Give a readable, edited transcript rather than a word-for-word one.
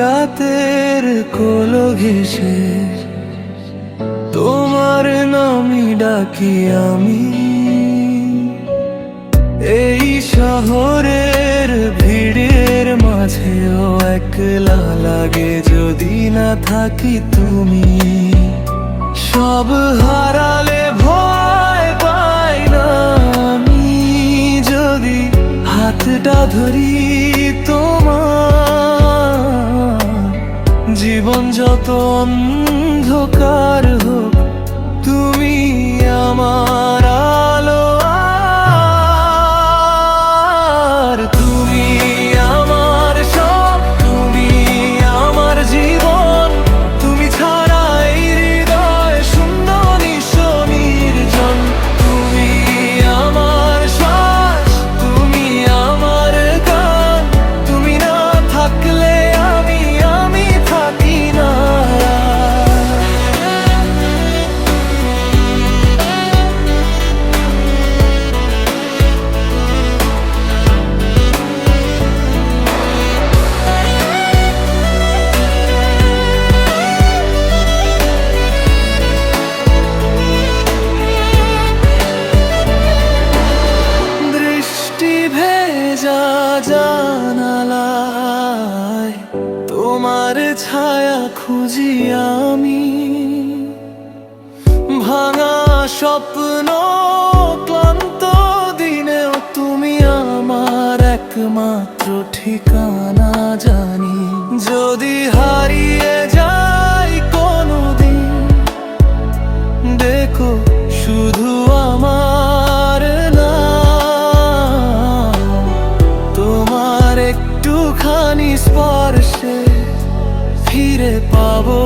রাতের কোলো ঘেঁষে তোমার নামই ডাকি আমি। এই শহরের ভিড়ের মাঝেও একলা লাগে যদি না থাকি তুমি। সব হারালে ভয় পাই না আমি, যদি হাতটা ধরি তোমার। জীবন যত অন্ধকার হোক, তুমি আমার আলো। আর তুমি আমার সব, তুমি আমার জীবন। তুমি ছাড়া এই হৃদয় শূন্য নির্জন। তুমি আমার শ্বাস, তুমি আমার গান। তুমি না থাকলে আমি থাকি না। জানালায় তোমার ছায়া খুঁজি আমি। ভাঙা স্বপ্ন, ক্লান্ত দিনেও তুমি আমার একমাত্র ঠিকানা জানি। যদি হারিয়ে যাই কোনোদিন, দেখো শুধু আমার একটুখানি স্পর্শে ফিরে পাবো